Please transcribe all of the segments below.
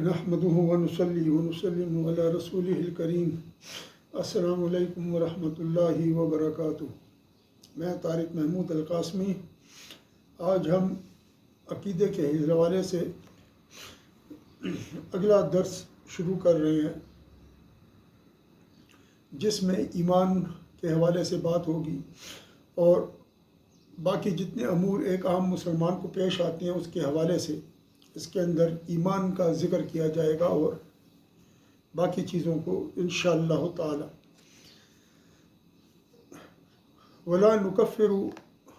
نحمده ونصلي ونسلم على رسوله الکریم۔ السلام علیکم ورحمۃ اللہ وبرکاتہ۔ میں طارق محمود القاسمی۔ آج ہم عقیدے کے حوالے سے اگلا درس شروع کر رہے ہیں، جس میں ایمان کے حوالے سے بات ہوگی اور باقی جتنے امور ایک عام مسلمان کو پیش آتے ہیں اس کے حوالے سے اس کے اندر ایمان کا ذکر کیا جائے گا اور باقی چیزوں کو انشاءاللہ تعالی۔ وَلَا نُكَفِّرُ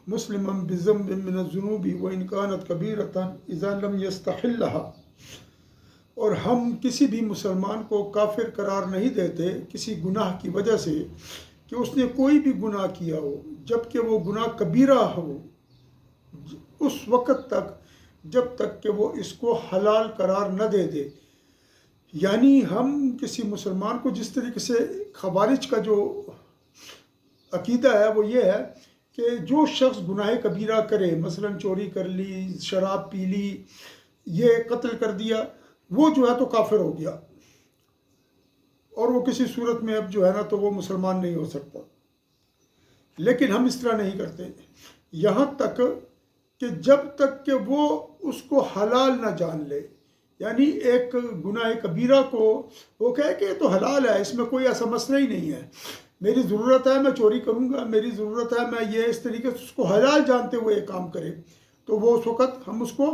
مُسْلِمًا بِذَنْبٍ مِّنَ الذُّنُوبِ وَإِنْ كَانَتْ كَبِيرَةً إِذَا لَمْ يَسْتَحِلَّهَا، اور ہم کسی بھی مسلمان کو کافر قرار نہیں دیتے کسی گناہ کی وجہ سے کہ اس نے کوئی بھی گناہ کیا ہو، جب کہ وہ گناہ کبیرہ ہو، اس وقت تک جب تک کہ وہ اس کو حلال قرار نہ دے دے۔ یعنی ہم کسی مسلمان کو جس طریقے سے خوارج کا جو عقیدہ ہے وہ یہ ہے کہ جو شخص گناہ کبیرہ کرے، مثلا چوری کر لی، شراب پی لی، یہ قتل کر دیا، وہ جو ہے تو کافر ہو گیا، اور وہ کسی صورت میں اب جو ہے نا تو وہ مسلمان نہیں ہو سکتا۔ لیکن ہم اس طرح نہیں کرتے، یہاں تک کہ جب تک کہ وہ اس کو حلال نہ جان لے۔ یعنی ایک گناہ کبیرہ کو وہ کہے کہ یہ تو حلال ہے، اس میں کوئی ایسا مسئلہ ہی نہیں ہے، میری ضرورت ہے میں چوری کروں گا، میری ضرورت ہے میں یہ، اس طریقے سے اس کو حلال جانتے ہوئے یہ کام کرے، تو وہ اس وقت ہم اس کو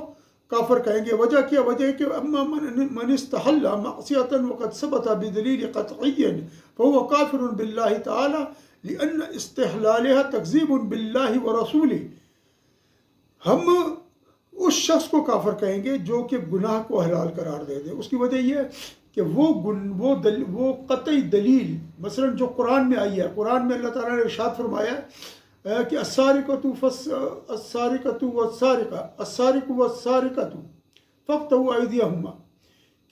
کافر کہیں گے۔ وجہ کیا؟ وجہ ہے کہ اما من استحل معصیۃ وقد ثبت بدلیل قطعی فهو کافر باللہ تعالی لأن استحلالها تکذیب باللہ ورسولہ۔ ہم اس شخص کو کافر کہیں گے جو کہ گناہ کو حلال قرار دے دے۔ اس کی وجہ یہ ہے کہ وہ قطعی دلیل، مثلا جو قرآن میں آئی ہے، قرآن میں اللہ تعالیٰ نے ارشاد فرمایا ہے کہ السارقۃ والسارقۃ فاقطعوا ایدیہما،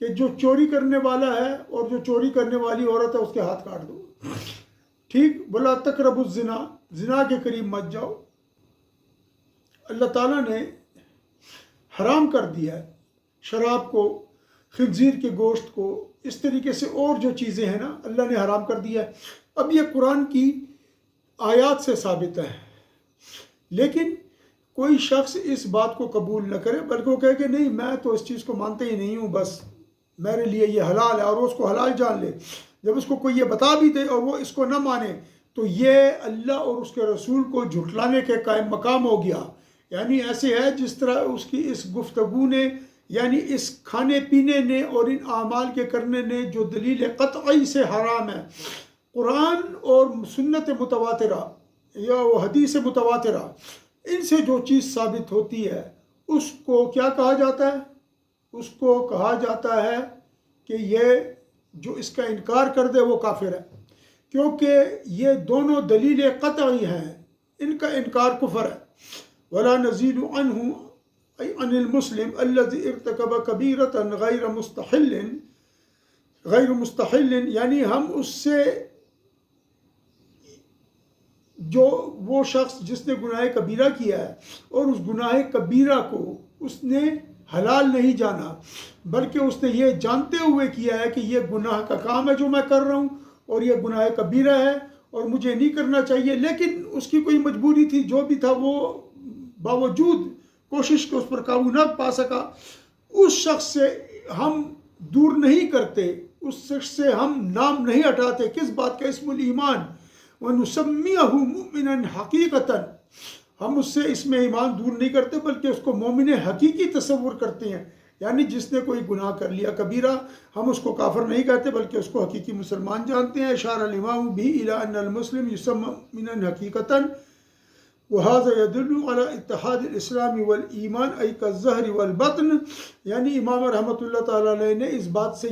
کہ جو چوری کرنے والا ہے اور جو چوری کرنے والی عورت ہے اس کے ہاتھ کاٹ دو، ٹھیک۔ ولا تقربوا الزنا، زنا کے قریب مت جاؤ۔ اللہ تعالیٰ نے حرام کر دیا ہے شراب کو، خنزیر کے گوشت کو، اس طریقے سے اور جو چیزیں ہیں نا اللہ نے حرام کر دیا ہے۔ اب یہ قرآن کی آیات سے ثابت ہے، لیکن کوئی شخص اس بات کو قبول نہ کرے بلکہ وہ کہے کہ نہیں میں تو اس چیز کو مانتا ہی نہیں ہوں، بس میرے لیے یہ حلال ہے، اور وہ اس کو حلال جان لے۔ جب اس کو کوئی یہ بتا بھی دے اور وہ اس کو نہ مانے تو یہ اللہ اور اس کے رسول کو جھٹلانے کے قائم مقام ہو گیا۔ یعنی ایسے ہے جس طرح اس کی اس گفتگو نے، یعنی اس کھانے پینے نے اور ان اعمال کے کرنے نے جو دلیل قطعی سے حرام ہے، قرآن اور سنت متواترہ یا وہ حدیث متواترہ، ان سے جو چیز ثابت ہوتی ہے اس کو کیا کہا جاتا ہے؟ اس کو کہا جاتا ہے کہ یہ جو اس کا انکار کر دے وہ کافر ہے، کیونکہ یہ دونوں دلیل قطعی ہیں، ان کا انکار کفر ہے۔ ولا نزيد عنه أي عن المسلم الذي ارتكب كبيرة غير مستحل، یعنی ہم اس سے جو وہ شخص جس نے گناہ کبیرہ کیا ہے اور اس گناہ کبیرہ کو اس نے حلال نہیں جانا بلکہ اس نے یہ جانتے ہوئے کیا ہے کہ یہ گناہ کا کام ہے جو میں کر رہا ہوں اور یہ گناہ کبیرہ ہے اور مجھے نہیں کرنا چاہیے، لیکن اس کی کوئی مجبوری تھی، جو بھی تھا وہ باوجود کوشش کے اس پر قابو نہ پا سکا، اس شخص سے ہم دور نہیں کرتے، اس شخص سے ہم نام نہیں ہٹاتے۔ کس بات کا؟ اسم الایمان، وَنُسَمِّيَهُ مُؤْمِنًا حَقِيقَةً، ہم اس سے اس میں ایمان دور نہیں کرتے بلکہ اس کو مومن حقیقی تصور کرتے ہیں۔ یعنی جس نے کوئی گناہ کر لیا کبیرہ، ہم اس کو کافر نہیں کہتے بلکہ اس کو حقیقی مسلمان جانتے ہیں۔ اشار الامام بھی الی ان المسلم یسمى مؤمنا حقیقةً وهذا يدل على اتحاد الاسلام والایمان ای كالظہر والبطن۔ یعنی امام رحمۃ اللہ تعالیٰ علیہ نے اس بات سے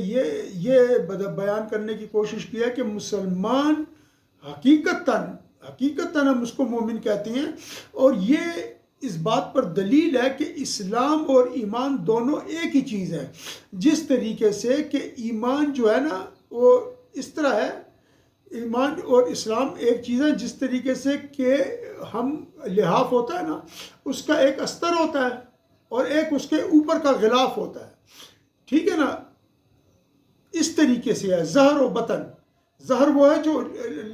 یہ بیان کرنے کی کوشش کی ہے کہ مسلمان حقیقتاً ہم اس کو مومن کہتے ہیں، اور یہ اس بات پر دلیل ہے کہ اسلام اور ایمان دونوں ایک ہی چیز ہے۔ جس طریقے سے کہ ایمان جو ہے نا وہ اس طرح ہے، ایمان اور اسلام ایک چیز ہے، جس طریقے سے کہ ہم لحاف ہوتا ہے نا، اس کا ایک استر ہوتا ہے اور ایک اس کے اوپر کا غلاف ہوتا ہے، ٹھیک ہے نا۔ طریقے سے ہے، ظہر و بطن. ظہر وہ ہے جو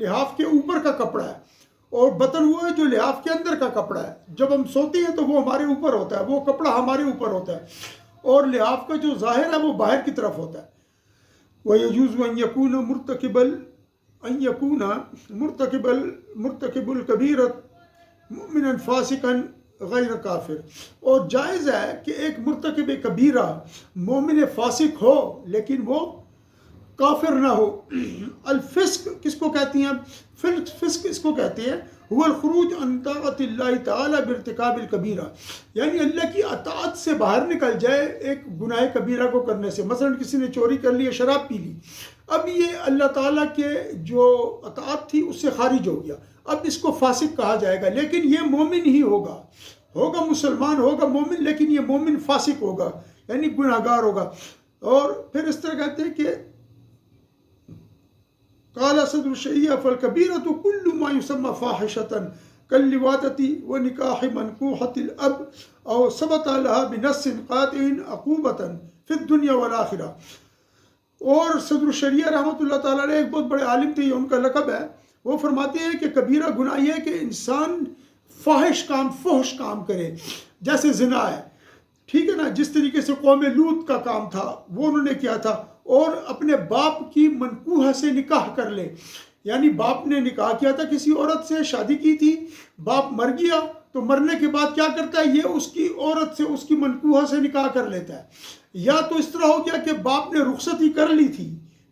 لحاف کے اوپر کا کپڑا ہے، اور بطن وہ ہے جو لحاف کے اندر کا کپڑا ہے. جب ہم سوتے ہیں تو وہ ہمارے اوپر ہوتا ہے، وہ کپڑا ہمارے اوپر ہوتا ہے، اور لحاف کا جو ظاہر ہے وہ باہر کی طرف ہوتا ہے. وَيَجُوزُ أَن يَكُونَ مرتكب الكبيرة مؤمنا فاسقا غیر کافر. اور جائز ہے کہ ایک مرتکب کبیرہ مومن فاسق ہو لیکن وہ کافر نہ ہو. الفسق کس کو کہتی ہیں؟ فسق اس کو کہتے ہیں هو الخروج عن طاعت اللہ تعالی بارتکاب الکبیرہ، یعنی اللہ کی اطاعت سے باہر نکل جائے ایک گناہ کبیرہ کو کرنے سے. مثلا کسی نے چوری کر لی، شراب پی لی، اب یہ اللہ تعالیٰ کے جو اطاعت تھی اس سے خارج ہو گیا، اب اس کو فاسق کہا جائے گا. لیکن یہ مومن ہی ہوگا مسلمان ہوگا مومن، لیکن یہ مومن فاسق ہوگا یعنی گناہ گار ہوگا. اور پھر اس طرح کہتے ہیں کہ قال صدر الشریعہ فالکبیرۃ کل ما یسمى فاحشۃ کاللواطۃ ونکاح منکوحۃ الاب او ثبت لها بنص قاطع عقوبۃ فی الدنیا والآخرہ. اور صدر الشریعہ رحمۃ اللہ تعالیٰ علیہ ایک بہت بڑے عالم تھے، یہ ان کا لقب ہے. وہ فرماتے ہیں کہ کبیرہ گناہ یہ ہے کہ انسان فحش کام کرے، جیسے زنا ہے، ٹھیک ہے نا، جس طریقے سے قوم لوط کا کام تھا وہ انہوں نے کیا تھا. اور اپنے باپ کی منکوحہ سے نکاح کر لے، یعنی باپ نے نکاح کیا تھا کسی عورت سے، شادی کی تھی، باپ مر گیا تو مرنے کے بعد کیا کرتا ہے، یہ اس کی عورت سے، اس کی منکوحہ سے نکاح کر لیتا ہے. یا تو اس طرح ہو گیا کہ باپ نے رخصت ہی کر لی تھی،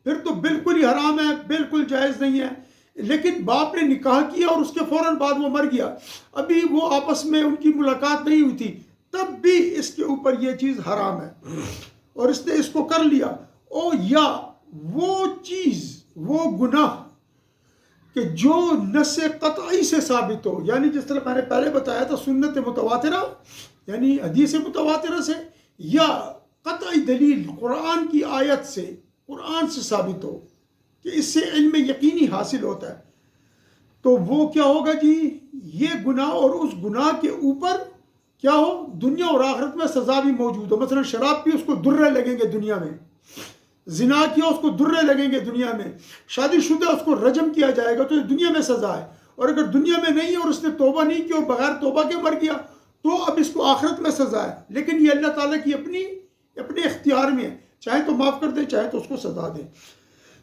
پھر تو بالکل ہی حرام ہے، بالکل جائز نہیں ہے. لیکن باپ نے نکاح کیا اور اس کے فوراً بعد وہ مر گیا، ابھی وہ آپس میں ان کی ملاقات نہیں ہوئی تھی، تب بھی اس کے اوپر یہ چیز حرام ہے اور اس نے اس کو کر لیا. یا وہ چیز، وہ گناہ کہ جو نص قطعی سے ثابت ہو، یعنی جس طرح میں نے پہلے بتایا تھا سنت متواترہ یعنی حدیث متواترہ سے، یا قطعی دلیل قرآن کی آیت سے، قرآن سے ثابت ہو کہ اس سے علم یقینی حاصل ہوتا ہے، تو وہ کیا ہوگا جی، یہ گناہ، اور اس گناہ کے اوپر کیا ہو، دنیا اور آخرت میں سزا بھی موجود ہو. مثلا شراب پی، اس کو درے لگیں گے دنیا میں، زنا کیا اس کو درے لگیں گے دنیا میں، شادی شدہ اس کو رجم کیا جائے گا، تو یہ دنیا میں سزا ہے. اور اگر دنیا میں نہیں ہے اور اس نے توبہ نہیں کی اور بغیر توبہ کے مر گیا تو اب اس کو آخرت میں سزا ہے. لیکن یہ اللہ تعالیٰ کی اپنے اختیار میں ہے، چاہے تو معاف کر دے، چاہے تو اس کو سزا دے.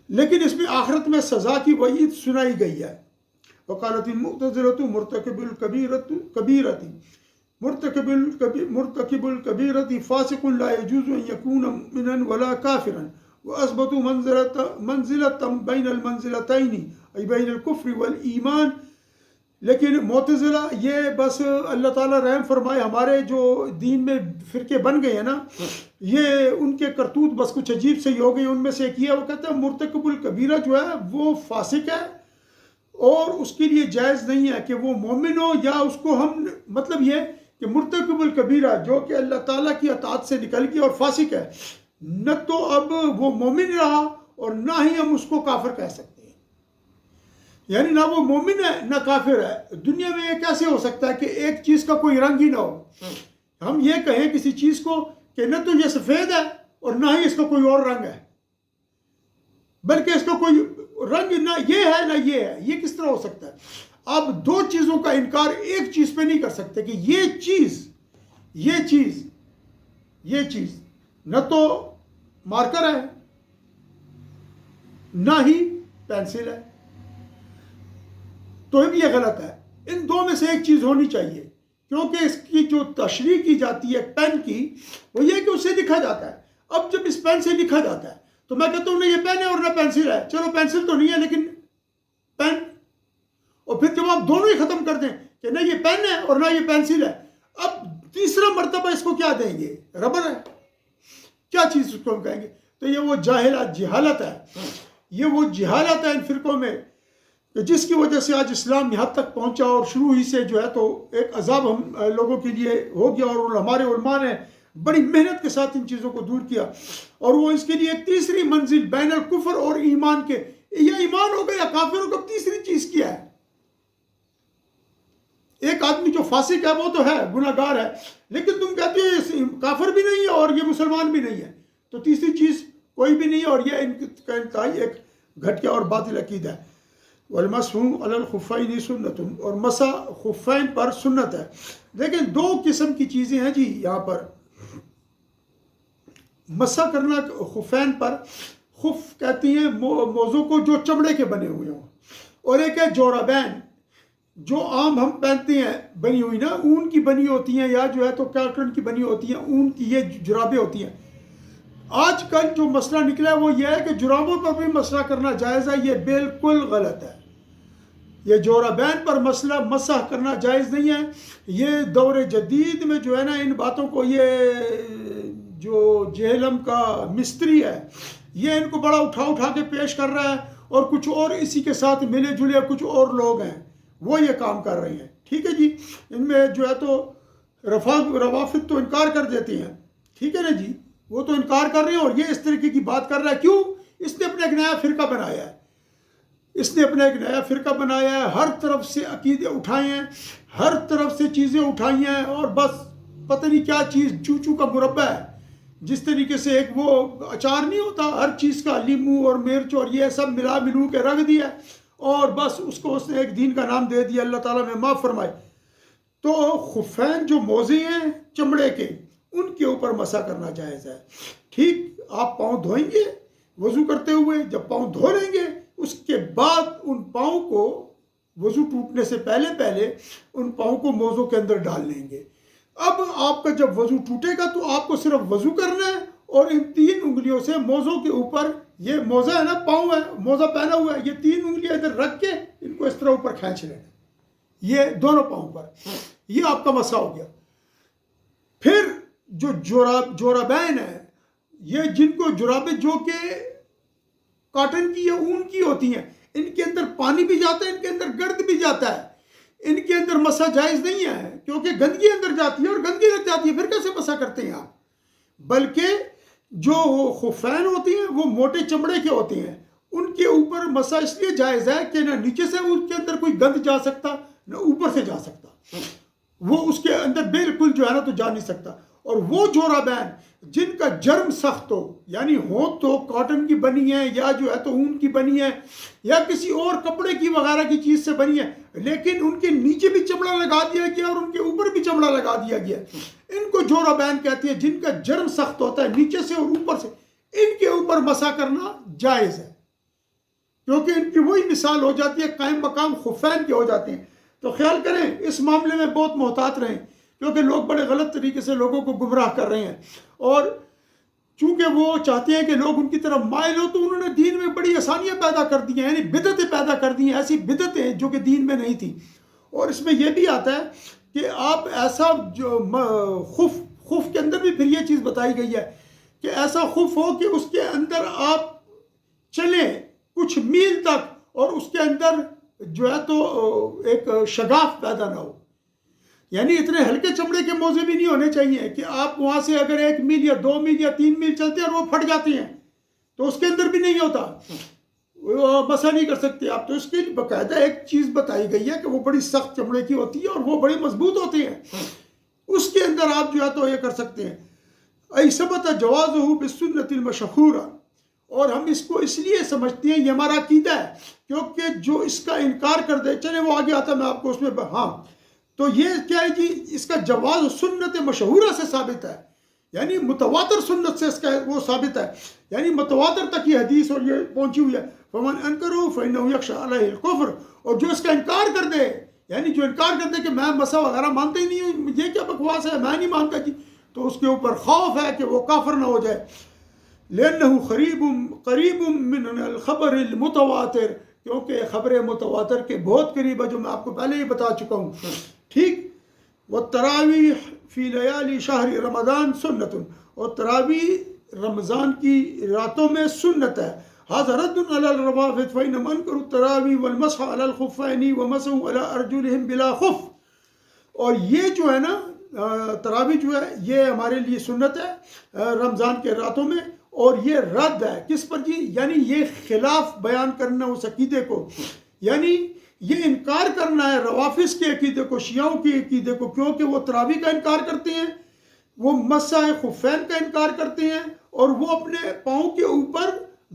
لیکن اس میں آخرت میں سزا کی وعید سنائی گئی ہے. وقالت المعتزلۃ مرتکب الکبیرۃ فاسق لا يجوز ان يكون مؤمنا ولا كافرا واثبتوا منزلة بین المنزلتین ای بین الکفر والایمان. لیکن معتزلہ یہ بس اللہ تعالیٰ رحم فرمائے، ہمارے جو دین میں فرقے بن گئے ہیں نا، یہ ان کے کرتوت بس کچھ عجیب سے ہی ہو گئی. ان میں سے ایک یہ وہ کہتا ہے مرتکب الکبیرہ جو ہے وہ فاسق ہے اور اس کے لیے جائز نہیں ہے کہ وہ مومن ہو، یا اس کو ہم مطلب یہ کہ مرتکب الکبیرہ جو کہ اللہ تعالیٰ کی اطاعت سے نکل گیا اور فاسق ہے، نہ تو اب وہ مومن رہا اور نہ ہی ہم اس کو کافر کہہ سکتے ہیں. یعنی نہ وہ مومن ہے نہ کافر ہے. دنیا میں یہ کیسے ہو سکتا ہے کہ ایک چیز کا کوئی رنگ ہی نہ ہو؟ ہم یہ کہیں کسی چیز کو کہ نہ تو یہ سفید ہے اور نہ ہی اس کا کوئی اور رنگ ہے، بلکہ اس کا کوئی رنگ نہ یہ ہے نہ یہ ہے، یہ کس طرح ہو سکتا ہے؟ آپ دو چیزوں کا انکار ایک چیز پہ نہیں کر سکتے کہ یہ چیز نہ تو مارکر ہے نہ ہی پینسل ہے، تو بھی یہ غلط ہے. ان دو میں سے ایک چیز ہونی چاہیے، کیونکہ اس کی جو تشریح کی جاتی ہے پین کی، وہ یہ کہ اس سے لکھا جاتا ہے. اب جب اس پین سے لکھا جاتا ہے تو میں کہتا ہوں نہ یہ پین ہے اور نہ پینسل ہے، چلو پینسل تو نہیں ہے لیکن پین. اور پھر جب آپ دونوں ہی ختم کر دیں کہ نہ یہ پین ہے اور نہ یہ پینسل ہے، اب تیسرا مرتبہ اس کو کیا دیں گے؟ ربر ہے، کیا چیز اس کو ہم کہیں گے؟ تو یہ وہ جہالت ہے، یہ وہ جہالت ہے ان فرقوں میں کہ جس کی وجہ سے آج اسلام یہاں تک پہنچا، اور شروع ہی سے جو ہے تو ایک عذاب ہم لوگوں کے لیے ہو گیا. اور ہمارے علماء نے بڑی محنت کے ساتھ ان چیزوں کو دور کیا، اور وہ اس کے لیے ایک تیسری منزل بین الکفر اور ایمان کے، یا ایمان ہوگا یا کافر ہوگا، تیسری چیز کیا ہے؟ ایک آدمی جو فاسق ہے وہ تو ہے، گناہ گار ہے، لیکن تم کہتے ہو یہ کافر بھی نہیں ہے اور یہ مسلمان بھی نہیں ہے، تو تیسری چیز کوئی بھی نہیں ہے، اور یہ ان کا انتہائی ایک گھٹیا اور باطل عقیدہ ہے۔ والمسح علی الخفین سنت، اور مسح خفین پر سنت ہے۔ لیکن دو قسم کی چیزیں ہیں جی یہاں پر، مسح کرنا خفین پر، خف کہتی ہیں موضوع کو جو چمڑے کے بنے ہوئے ہوں، اور ایک ہے جورابین جو عام ہم پہنتے ہیں، بنی ہوئی نا، اون کی بنی ہوتی ہیں یا جو ہے تو کاٹن کی بنی ہوتی ہیں، اون کی یہ جرابیں ہوتی ہیں۔ آج کل جو مسئلہ نکلا ہے وہ یہ ہے کہ جرابوں پر بھی مسئلہ کرنا جائز ہے، یہ بالکل غلط ہے۔ یہ جورابین پر مسئلہ مسح کرنا جائز نہیں ہے۔ یہ دور جدید میں جو ہے نا ان باتوں کو، یہ جو جہلم کا مستری ہے یہ ان کو بڑا اٹھا کے پیش کر رہا ہے، اور کچھ اور اسی کے ساتھ ملے جلے کچھ اور لوگ ہیں وہ یہ کام کر رہے ہیں۔ ٹھیک ہے جی، ان میں جو ہے تو روافض تو انکار کر دیتے ہیں، ٹھیک ہے نا جی، وہ تو انکار کر رہے ہیں، اور یہ اس طریقے کی بات کر رہا ہے۔ کیوں؟ اس نے اپنا ایک نیا فرقہ بنایا ہے، اس نے اپنا ایک نیا فرقہ بنایا ہے، ہر طرف سے عقیدے اٹھائے ہیں، ہر طرف سے چیزیں اٹھائی ہیں، اور بس پتہ نہیں کیا چیز چوچو کا مربع ہے، جس طریقے سے ایک وہ اچار نہیں ہوتا، ہر چیز کا لیمو اور مرچ اور یہ سب ملو کے رکھ دیا، اور بس اس کو اس نے ایک دین کا نام دے دیا، اللہ تعالیٰ میں معاف فرمائے۔ تو خفین جو موزے ہیں چمڑے کے، ان کے اوپر مسح کرنا جائز ہے۔ ٹھیک، آپ پاؤں دھوئیں گے وضو کرتے ہوئے، جب پاؤں دھو لیں گے اس کے بعد ان پاؤں کو وضو ٹوٹنے سے پہلے ان پاؤں کو موزوں کے اندر ڈال لیں گے۔ اب آپ کا جب وضو ٹوٹے گا تو آپ کو صرف وضو کرنا ہے، اور ان 3 انگلیوں سے موزوں کے اوپر، یہ موزہ ہے نا، پاؤں ہے، موزہ پہنا ہوا ہے، یہ 3 انگلیاں ادھر رکھ کے ان کو اس طرح اوپر کھینچ لینا، یہ دونوں پاؤں پر، یہ آپ کا مسح ہو گیا۔ پھر جو جورابین ہے، یہ جن کو جرابیں جو کہ کاٹن کی یا اون کی ہوتی ہیں، ان کے اندر پانی بھی جاتا ہے، ان کے اندر گرد بھی جاتا ہے، ان کے اندر مسح جائز نہیں ہے، کیونکہ گندگی اندر جاتی ہے اور گندگی لگ جاتی ہے، پھر کیسے مسح کرتے ہیں آپ؟ بلکہ جو خفین ہوتی ہیں وہ موٹے چمڑے کے ہوتے ہیں، ان کے اوپر مسح اس لیے جائز ہے کہ نہ نیچے سے ان کے اندر کوئی گند جا سکتا، نہ اوپر سے جا سکتا، وہ اس کے اندر بالکل جو ہے نا تو جا نہیں سکتا۔ اور وہ جورابین جن کا جرم سخت ہو، یعنی ہو تو کاٹن کی بنی ہے یا جو ہے تو اون کی بنی ہے یا کسی اور کپڑے کی وغیرہ کی چیز سے بنی ہے، لیکن ان کے نیچے بھی چمڑا لگا دیا گیا اور ان کے اوپر بھی چمڑا لگا دیا گیا، ان کو جورابین کہتے ہیں، جن کا جرم سخت ہوتا ہے نیچے سے اور اوپر سے، ان کے اوپر مسح کرنا جائز ہے، کیونکہ ان کی وہی مثال ہو جاتی ہے، قائم مقام خفین کے ہو جاتے ہیں۔ تو خیال کریں اس معاملے میں بہت محتاط رہیں، کیونکہ لوگ بڑے غلط طریقے سے لوگوں کو گمراہ کر رہے ہیں، اور چونکہ وہ چاہتے ہیں کہ لوگ ان کی طرف مائل ہو، تو انہوں نے دین میں بڑی آسانیاں پیدا کر دی ہیں، یعنی بدعتیں پیدا کر دی ہیں، ایسی بدعتیں جو کہ دین میں نہیں تھی۔ اور اس میں یہ بھی آتا ہے کہ آپ ایسا جو خف کے اندر بھی پھر یہ چیز بتائی گئی ہے کہ ایسا خف ہو کہ اس کے اندر آپ چلیں کچھ میل تک اور اس کے اندر جو ہے تو ایک شگاف پیدا نہ ہو، یعنی اتنے ہلکے چمڑے کے موزے بھی نہیں ہونے چاہیے کہ آپ وہاں سے اگر 1 میل یا 2 میل یا 3 میل چلتے ہیں اور وہ پھٹ جاتے ہیں تو اس کے اندر بھی نہیں ہوتا، مسح نہیں کر سکتے آپ۔ تو اس کے لیے باقاعدہ ایک چیز بتائی گئی ہے کہ وہ بڑی سخت چمڑے کی ہوتی ہے اور وہ بڑی مضبوط ہوتی ہیں، اس کے اندر آپ جو ہے تو یہ کر سکتے ہیں۔ ای ثبت جوازہ بالسنۃ المشہورہ، اور ہم اس کو اس لیے سمجھتے ہیں، یہ ہمارا عقیدہ ہے، کیونکہ جو اس کا انکار کر دے، چلے وہ آگے آتا ہے، میں آپ کو اس میں ہاں تو یہ کیا ہے جی، اس کا جواز سنت مشہورہ سے ثابت ہے، یعنی متواتر سنت سے اس کا وہ ثابت ہے، یعنی متواتر تک یہ حدیث اور یہ پہنچی ہوئی ہے۔ فمن انکرہ فانہ یخشی علیہ الکفر، اور جو اس کا انکار کر دے، یعنی جو انکار کر دے کہ میں مسح وغیرہ مانتا ہی نہیں ہوں، یہ کیا بکواس ہے، میں نہیں مانتا جی، تو اس کے اوپر خوف ہے کہ وہ کافر نہ ہو جائے۔ لأنه قریب من الخبر المتواتر، کیونکہ خبر متواتر کے بہت قریب ہے، جو میں آپ کو پہلے ہی بتا چکا ہوں۔ ٹھیک، والتراویح فی لیالی شہر رمضان سنت، اور تراویح رمضان کی راتوں میں سنت ہے۔ ھذا رد علی الروافض فإنهم انکروا التراویح والمسح علی الخفین ومسحوا علی ارجلهم بلا خف، اور یہ جو ہے نا تراویح جو ہے یہ ہمارے لیے سنت ہے رمضان کے راتوں میں، اور یہ رد ہے کس پر جی، یعنی یہ خلاف بیان کرنا اس عقیدے کو، یعنی یہ انکار کرنا ہے روافض کے عقیدے کو، شیعوں کے عقیدے کو، کیونکہ وہ تراویح کا انکار کرتے ہیں، وہ مسح خفین کا انکار کرتے ہیں، اور وہ اپنے پاؤں کے اوپر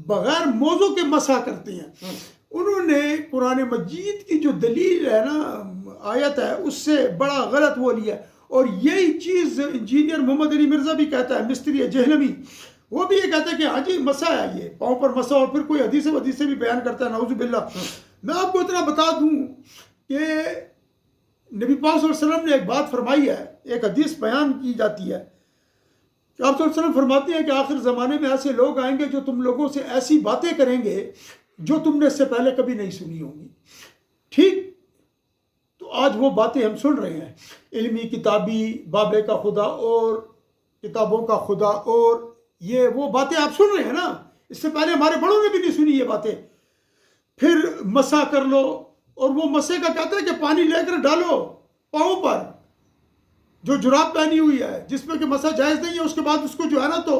بغیر موزوں کے مسح کرتے ہیں۔ انہوں نے قرآن مجید کی جو دلیل ہے نا، آیت ہے، اس سے بڑا غلط وہ لیا، اور یہی چیز انجینئر محمد علی مرزا بھی کہتا ہے، مستری جہلمی، وہ بھی یہ کہتا ہے کہ ہاں جی مسح ہے، یہ پاؤں پر مسح، اور پھر کوئی حدیث بھی بیان کرتا ہے، نعوذ باللہ۔ میں آپ کو اتنا بتا دوں کہ نبی پاک صلی اللہ علیہ وسلم نے ایک بات فرمائی ہے، ایک حدیث بیان کی جاتی ہے کہ آپ صلی اللہ علیہ وسلم فرماتے ہیں کہ آخر زمانے میں ایسے لوگ آئیں گے جو تم لوگوں سے ایسی باتیں کریں گے جو تم نے اس سے پہلے کبھی نہیں سنی ہوں گی۔ ٹھیک، تو آج وہ باتیں ہم سن رہے ہیں، علمی کتابی بابے کا خدا اور کتابوں کا خدا، اور یہ وہ باتیں آپ سن رہے ہیں نا، اس سے پہلے ہمارے بڑوں نے بھی نہیں سنی یہ باتیں۔ پھر مسح کر لو، اور وہ مسح کا کہتا ہے کہ پانی لے کر ڈالو پاؤں پر، جو جراب پہنی ہوئی ہے جس میں کہ مسح جائز نہیں ہے، اس کے بعد اس کو جو ہے نا تو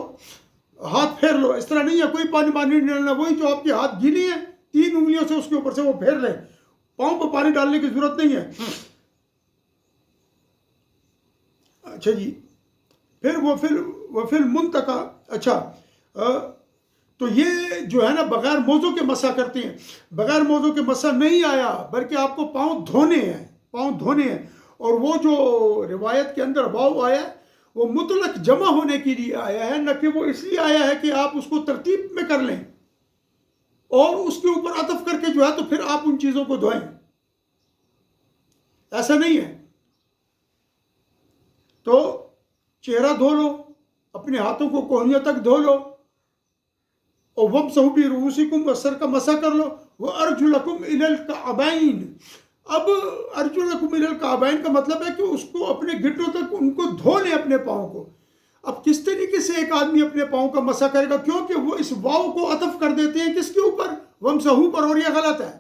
ہاتھ پھیر لو۔ اس طرح نہیں ہے کوئی پانی نہیں ڈالنا، وہی جو آپ کے ہاتھ گیلی ہیں 3 انگلیوں سے اس کے اوپر سے وہ پھیر لیں، پاؤں پہ پانی ڈالنے کی ضرورت نہیں ہے۔ اچھا جی، پھر وہ پھر منتقا، اچھا تو یہ جو ہے نا بغیر موزوں کے مسح کرتے ہیں۔ بغیر موزوں کے مسح نہیں آیا، بلکہ آپ کو پاؤں دھونے ہیں، اور وہ جو روایت کے اندر واو آیا ہے وہ مطلق جمع ہونے کے لیے آیا ہے، نہ کہ وہ اس لیے آیا ہے کہ آپ اس کو ترتیب میں کر لیں اور اس کے اوپر عطف کر کے جو ہے تو پھر آپ ان چیزوں کو دھوئیں، ایسا نہیں ہے۔ تو چہرہ دھو لو، اپنے ہاتھوں کو کوہنیوں تک دھو لو، اور وَامْسَحُوا بِرُؤُوسِكُمْ، اور سر کا مسح کر لو، وَأَرْجُلَكُمْ إِلَى الْكَعْبَيْنِ۔ اب ارجلکم الی الکعبین کا مطلب ہے کہ اس کو اپنے گھٹنوں تک ان کو دھو لیں اپنے پاؤں کو۔ اب کس طریقے سے ایک آدمی اپنے پاؤں کا مسح کرے گا؟ کیونکہ وہ اس واو کو عطف کر دیتے ہیں کس کے اوپر؟ وَامْسَحُوا پر، اور یہ غلط ہے،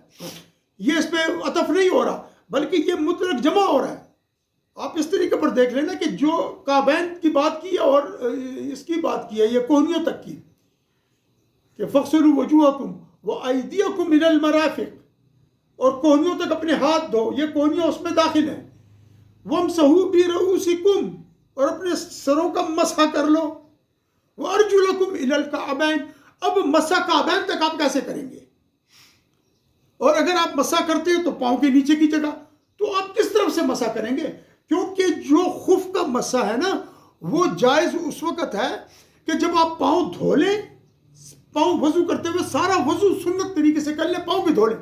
یہ اس پہ عطف نہیں ہو رہا بلکہ یہ مطلق جمع ہو رہا ہے۔ آپ اس طریقے پر دیکھ لینا کہ جو کعبین کی بات کی ہے اور اس کی بات کی ہے یہ کوہنیوں تک کی، کہ فَاغْسِلُوا وُجُوهَكُمْ وَأَيْدِيَكُمْ إِلَى الْمَرَافِقِ، اور کوہنیوں تک اپنے ہاتھ دھو، یہ کوہنیاں اس میں داخل ہیں۔ وَامْسَحُوا بِرُؤُوسِكُمْ، اور اپنے سروں کا مسح کر لو، وَأَرْجُلَكُمْ إِلَى الْكَعْبَيْنِ۔ اب مسح کعبین تک آپ کیسے کریں گے؟ اور اگر آپ مسح کرتے ہیں تو پاؤں کے نیچے کی جگہ، تو آپ کس طرف سے مسح کریں گے؟ کیونکہ جو خف کا مسح ہے نا وہ جائز اس وقت ہے کہ جب آپ پاؤں دھو لیں، پاؤں وضو کرتے ہوئے سارا وضو سنت طریقے سے کر لیں، پاؤں بھی دھو لیں،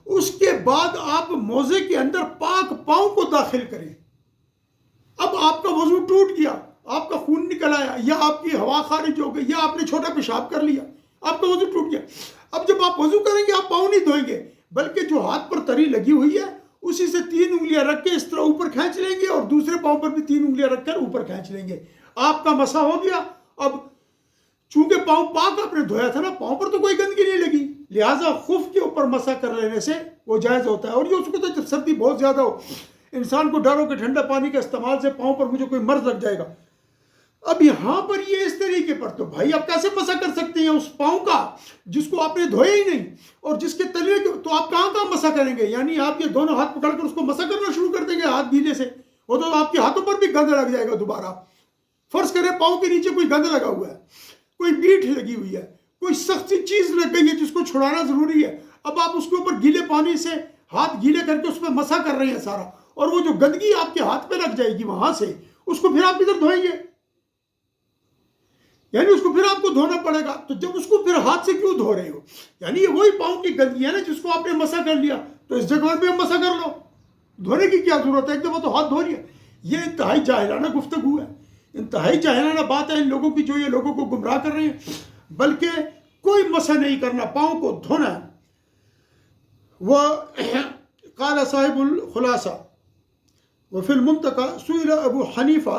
اس کے بعد آپ موزے کے اندر پاک پاؤں کو داخل کریں۔ اب آپ کا وضو ٹوٹ گیا، آپ کا خون نکل آیا، یا آپ کی ہوا خارج ہو گئی، یا آپ نے چھوٹا پیشاب کر لیا، آپ کا وضو ٹوٹ گیا۔ اب جب آپ وضو کریں گے آپ پاؤں نہیں دھوئیں گے، بلکہ جو ہاتھ پر تری لگی ہوئی ہے اسی سے 3 انگلیاں رکھ کے اس طرح اوپر کھینچ لیں گے، اور دوسرے پاؤں پر بھی 3 انگلیاں رکھ کر اوپر کھینچ لیں گے۔ آپ کا مسح ہو گیا۔ اب چونکہ پاؤں پاک آپ نے دھویا تھا نا، پاؤں پر تو کوئی گندگی نہیں لگی، لہٰذا خف کے اوپر مسح کر لینے سے وہ جائز ہوتا ہے۔ اور یہ اس کو تو جب سردی بہت زیادہ ہو، انسان کو ڈر ہو کہ ٹھنڈا پانی کے استعمال سے پاؤں پر مجھے کوئی مرض لگ جائے گا، اب یہاں پر یہ اس طریقے پر، تو بھائی آپ کیسے مسح کر سکتے ہیں اس پاؤں کا جس کو آپ نے دھویا ہی نہیں، اور جس کے تلوے کے، تو آپ کہاں مسح کریں گے؟ یعنی آپ یہ دونوں ہاتھ پکڑ کر اس کو مسح کرنا شروع کر دیں گے ہاتھ گیلے سے، وہ تو آپ کے ہاتھوں پر بھی گند لگ جائے گا دوبارہ۔ فرض کریں پاؤں کے نیچے کوئی گند لگا ہوا ہے، کوئی بیٹ لگی ہوئی ہے، کوئی سخت سی چیز لگ گئی ہے جس کو چھڑانا ضروری ہے، اب آپ اس کے اوپر گیلے پانی سے ہاتھ گیلے کر کے اس پہ مسح کر رہے ہیں سارا، اور وہ جو گندگی آپ کے ہاتھ پہ لگ جائے گی وہاں سے، اس کو پھر آپ کدھر دھوئیں گے؟ یعنی اس کو پھر آپ کو دھونا پڑے گا، تو جب اس کو پھر ہاتھ سے کیوں دھو رہے ہو؟ یعنی یہ وہی پاؤں کی گندگی ہے نا جس کو آپ نے مسح کر لیا، تو اس جگہ پہ مسح کر لو، دھونے کی کیا ضرورت ہے؟ ایک دفعہ تو ہاتھ دھو لیا۔ یہ انتہائی جاہلانہ گفتگو ہے، انتہائی جاہلانہ بات ہے ان لوگوں کی جو یہ لوگوں کو گمراہ کر رہے ہیں۔ بلکہ کوئی مسح نہیں کرنا، پاؤں کو دھونا ہے۔ وہ قال صاحب الخلاصہ وفی المنتقى سئل ابو حنیفہ،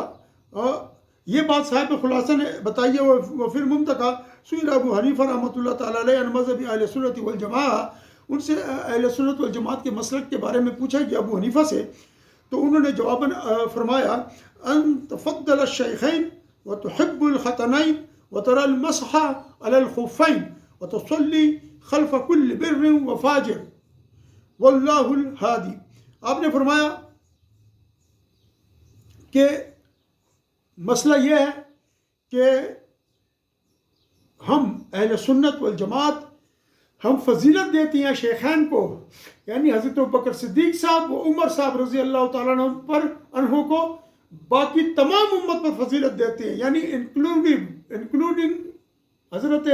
یہ بات صاحب خلاصہ نے بتائی ہے، وفی المنتقى سئل ابو حنیفہ رحمۃ اللہ تعالیٰ علیہ عن مذہب اہل سنت والجماعہ، ان سے اہل سنت والجماعت کے مسلک کے بارے میں پوچھا گیا ابو حنیفہ سے، تو انہوں نے جواباً فرمایا ان تفضل الشیخین وتحب الختنین وترى المسح على الخفین وتصلی خلف كل بر وفاجر واللہ الہادی۔ آپ نے فرمایا کہ مسئلہ یہ ہے کہ ہم اہل سنت والجماعت ہم فضیلت دیتی ہیں شیخین کو، یعنی حضرت ابوبکر صدیق صاحب و عمر صاحب رضی اللہ تعالیٰ عنہ کو باقی تمام امت پر فضیلت دیتے ہیں، یعنی انکلوڈنگ حضرت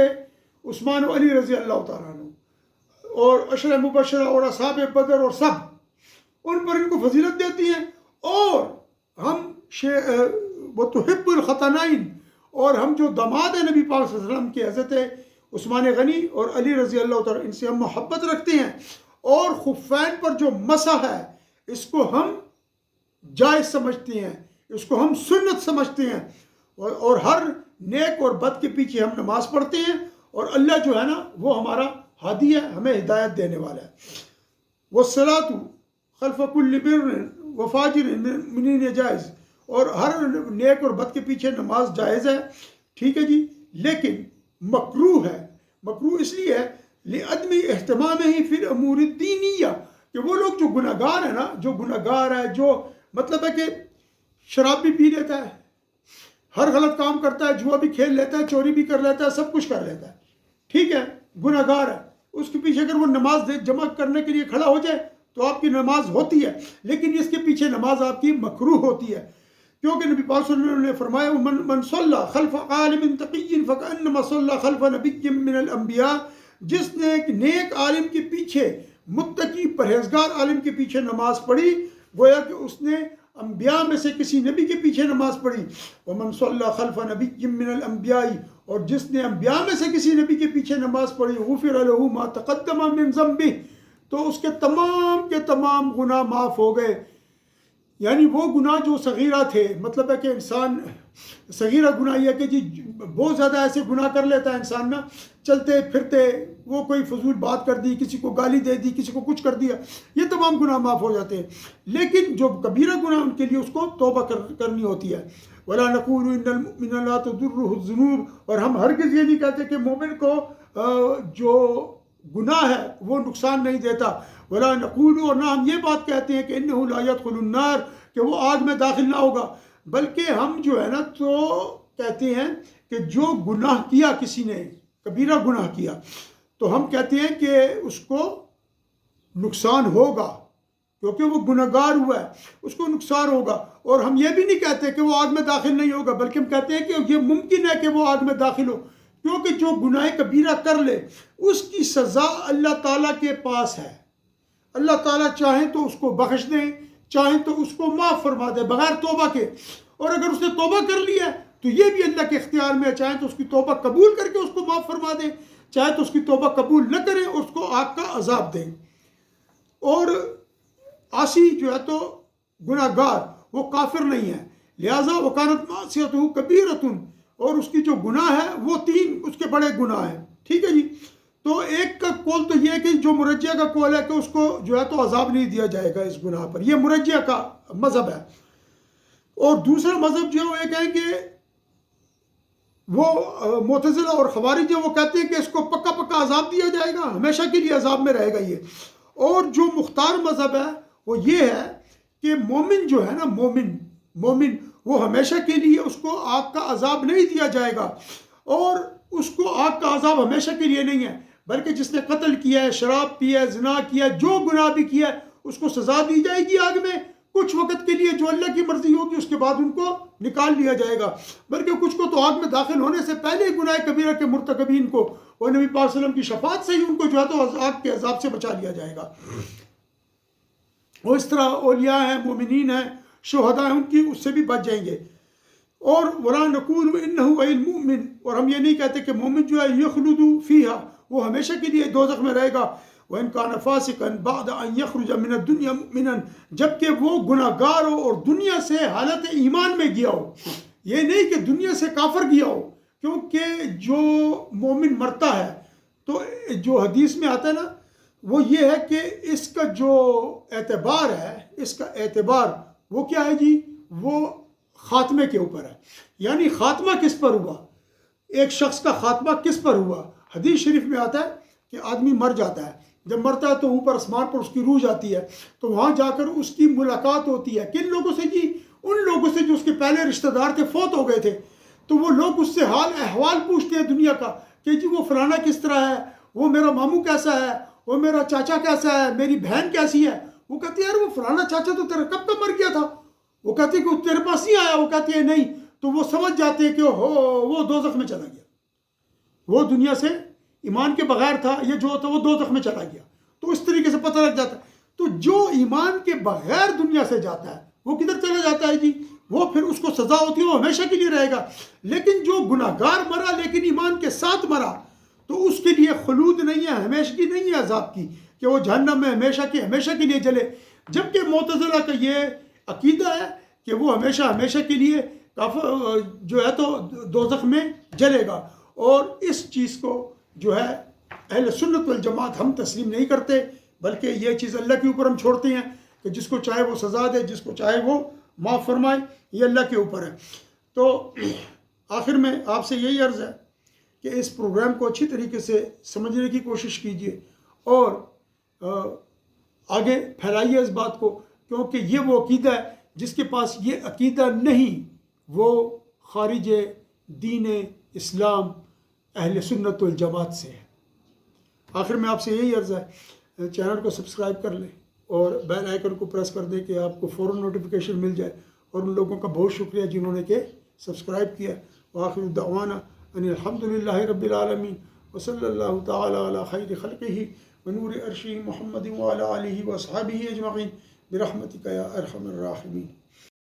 عثمان و علی رضی اللہ تعالیٰ عنہ اور عشرہ مبشرہ اور اصحاب بدر اور سب ان پر ان کو فضیلت دیتی ہیں۔ اور ہم وتحب الختنین، اور ہم جو داماد ہیں نبی پاک صلی اللہ علیہ وسلم کے حضرت عثمان غنی اور علی رضی اللہ تعالیٰ ان سے ہم محبت رکھتے ہیں، اور خفین پر جو مسح ہے اس کو ہم جائز سمجھتے ہیں، اس کو ہم سنت سمجھتے ہیں، اور ہر نیک اور بد کے پیچھے ہم نماز پڑھتے ہیں، اور اللہ جو ہے نا وہ ہمارا ہادی ہے، ہمیں ہدایت دینے والا ہے۔ والصلاۃ خلف کل بر وفاجر من جائز، اور ہر نیک اور بد کے پیچھے نماز جائز ہے، ٹھیک ہے جی، لیکن مکروہ ہے۔ مکروہ اس لیے ہے لعدم اہتمام ہی فی الامور الدینیہ، کہ وہ لوگ جو گناہ گار ہیں نا، جو گناہ گار ہے، جو مطلب ہے کہ شراب بھی پی لیتا ہے، ہر غلط کام کرتا ہے، جوا بھی کھیل لیتا ہے، چوری بھی کر لیتا ہے، سب کچھ کر لیتا ہے، ٹھیک ہے، گناہ گار ہے، اس کے پیچھے اگر وہ نماز جمع کرنے کے لیے کھڑا ہو جائے تو آپ کی نماز ہوتی ہے، لیکن اس کے پیچھے نماز آپ کی مکروہ ہوتی ہے، کیونکہ نبی پاک صلی اللہ علیہ وسلم نے فرمایا من صلی خلف عالم تقی فکأنما صلی خلف نبی من الانبیاء، جس نے ایک نیک عالم کے پیچھے، متقی پرہیزگار عالم کے پیچھے نماز پڑھی، گویا کہ اس نے انبیاء میں سے کسی نبی کے پیچھے نماز پڑھی۔ ومن صلی خلف نبی من الانبیاء، اور جس نے انبیاء میں سے کسی نبی کے پیچھے نماز پڑھی، غفر له ما تقدم من ذنبہ، تو اس کے تمام گناہ معاف ہو گئے، یعنی وہ گناہ جو صغیرہ تھے، مطلب ہے کہ انسان صغیرہ گناہ یہ کہ جی بہت زیادہ ایسے گناہ کر لیتا ہے انسان نا، چلتے پھرتے وہ کوئی فضول بات کر دی، کسی کو گالی دے دی، کسی کو کچھ کر دیا، یہ تمام گناہ معاف ہو جاتے ہیں، لیکن جو کبیرہ گناہ ان کے لیے اس کو توبہ کرنی ہوتی ہے۔ ولا نقول ان المؤمن لا تضره الذنوب، اور ہم ہرگز یہ نہیں کہتے کہ مومن کو جو گناہ ہے وہ نقصان نہیں دیتا۔ ولا نقول، اور نہ ہم یہ بات کہتے ہیں کہ انه لا يدخل النار، کہ وہ آگ میں داخل نہ ہوگا، بلکہ ہم جو ہے نا تو کہتے ہیں کہ جو گناہ کیا کسی نے، کبیرہ گناہ کیا، تو ہم کہتے ہیں کہ اس کو نقصان ہوگا، کیونکہ وہ گناہ گار ہوا ہے، اس کو نقصان ہوگا، اور ہم یہ بھی نہیں کہتے کہ وہ آگ میں داخل نہیں ہوگا، بلکہ ہم کہتے ہیں کہ یہ ممکن ہے کہ وہ آگ میں داخل ہو، کیونکہ جو گناہ کبیرہ کر لے اس کی سزا اللہ تعالیٰ کے پاس ہے، اللہ تعالیٰ چاہیں تو اس کو بخش دیں، چاہیں تو اس کو معاف فرما دیں بغیر توبہ کے، اور اگر اس نے توبہ کر لیا تو یہ بھی اللہ کے اختیار میں ہے، چاہیں تو اس کی توبہ قبول کر کے اس کو معاف فرما دیں، چاہے تو اس کی توبہ قبول نہ کریں اور اس کو آگ کا عذاب دیں۔ اور عاصی جو ہے تو گناہ گار وہ کافر نہیں ہے، لہٰذا وکانت معصیتہ کبیرۃ، اور اس کی جو گناہ ہے وہ 3 اس کے بڑے گناہ ہیں، ٹھیک ہے جی۔ تو ایک کا قول تو یہ ہے کہ جو مرجیہ کا قول ہے کہ اس کو جو ہے تو عذاب نہیں دیا جائے گا اس گناہ پر، یہ مرجیہ کا مذہب ہے، اور دوسرا مذہب جو ہے وہ ایک ہے کہ وہ معتزلہ اور خوارج جو وہ کہتے ہیں کہ اس کو پکا پکا عذاب دیا جائے گا، ہمیشہ کے لیے عذاب میں رہے گا یہ، اور جو مختار مذہب ہے وہ یہ ہے کہ مومن جو ہے نا، مومن وہ ہمیشہ کے لیے اس کو آگ کا عذاب نہیں دیا جائے گا، اور اس کو آگ کا عذاب ہمیشہ کے لیے نہیں ہے، بلکہ جس نے قتل کیا ہے، شراب پیا ہے، زنا کیا ہے، جو گناہ بھی کیا ہے، اس کو سزا دی جائے گی آگ میں، کچھ وقت کے لیے جو اللہ کی مرضی ہوگی، اس کے بعد ان کو نکال لیا جائے گا، بلکہ کچھ کو تو آگ میں داخل ہونے سے پہلے گناہ کبیرہ کے مرتکبین کو وہ نبی پاک صلی اللہ علیہ وسلم کی شفاعت سے ہی ان کو جو ہے تو آگ کے عذاب سے بچا لیا جائے گا۔ اور اس طرح اولیاء ہیں، مومنین ہیں، شہداء ہیں، ان کی اس سے بھی بچ جائیں گے۔ اور ولا نقول انه ای المؤمن، اور ہم یہ نہیں کہتے کہ مومن جو ہے یخلد فیہا، وہ ہمیشہ کے لیے دوزخ میں رہے گا، وان کان فاسقا بعد ان یخرج من الدنیا مؤمنا، جبکہ وہ گناہ گار ہو اور دنیا سے حالت ایمان میں گیا ہو، یہ نہیں کہ دنیا سے کافر گیا ہو، کیونکہ جو مومن مرتا ہے تو جو حدیث میں آتا ہے نا وہ یہ ہے کہ اس کا جو اعتبار ہے، اس کا اعتبار وہ کیا ہے جی، وہ خاتمے کے اوپر ہے، یعنی خاتمہ کس پر ہوا، ایک شخص کا خاتمہ کس پر ہوا۔ حدیث شریف میں آتا ہے کہ آدمی مر جاتا ہے، جب مرتا ہے تو اوپر آسمان پر اس کی روح جاتی ہے، تو وہاں جا کر اس کی ملاقات ہوتی ہے، کن لوگوں سے جی، ان لوگوں سے جو اس کے پہلے رشتہ دار تھے، فوت ہو گئے تھے، تو وہ لوگ اس سے حال احوال پوچھتے ہیں دنیا کا کہ جی وہ فلانا کس طرح ہے، وہ میرا ماموں کیسا ہے، وہ میرا چاچا کیسا ہے، میری بہن کیسی ہے. وہ کہتی ہے یار وہ فلانا چاچا تو تیرا کب کا مر گیا تھا. وہ کہتی ہے کہ وہ تیرے پاس نہیں آیا. وہ کہتی ہے نہیں. تو وہ سمجھ جاتے ہیں کہ وہ دوزخ میں چلا گیا، وہ دنیا سے ایمان کے بغیر تھا، یہ جو تھا وہ دوزخ میں چلا گیا. تو اس طریقے سے پتہ لگ جاتا ہے. تو جو ایمان کے بغیر دنیا سے جاتا ہے وہ کدھر چلا جاتا ہے جی؟ وہ پھر اس کو سزا ہوتی ہے، وہ ہمیشہ کے لیے رہے گا. لیکن جو گناہ گار مرا لیکن ایمان کے ساتھ مرا تو اس کے لیے خلود نہیں ہے، ہمیشگی نہیں ہے عذاب کی، کہ وہ جہنم میں ہمیشہ کے لیے جلے. جبکہ معتزلہ کا یہ عقیدہ ہے کہ وہ ہمیشہ کے لیے کافر جو ہے تو دوزخ میں جلے گا. اور اس چیز کو جو ہے اہل سنت والجماعت ہم تسلیم نہیں کرتے، بلکہ یہ چیز اللہ کے اوپر ہم چھوڑتے ہیں کہ جس کو چاہے وہ سزا دے، جس کو چاہے وہ معاف فرمائے، یہ اللہ کے اوپر ہے. تو آخر میں آپ سے یہی عرض ہے کہ اس پروگرام کو اچھی طریقے سے سمجھنے کی کوشش کیجیے اور آگے پھیلائیے اس بات کو، کیونکہ یہ وہ عقیدہ ہے جس کے پاس یہ عقیدہ نہیں وہ خارج دین اسلام اہل سنت والجماعت سے ہے. آخر میں آپ سے یہی عرض ہے چینل کو سبسکرائب کر لیں اور بیل آئیکن کو پریس کر دیں کہ آپ کو فوراً نوٹیفیکیشن مل جائے. اور ان لوگوں کا بہت شکریہ جنہوں نے کہ سبسکرائب کیا. وآخر دعوانا ان الحمد للہ رب العالمین وصلی اللہ تعالی علی خیر خلقہ ونور عرشہ محمد وعلی آلہ واصحابہ اجمعین برحمتک یا ارحم الراحمین.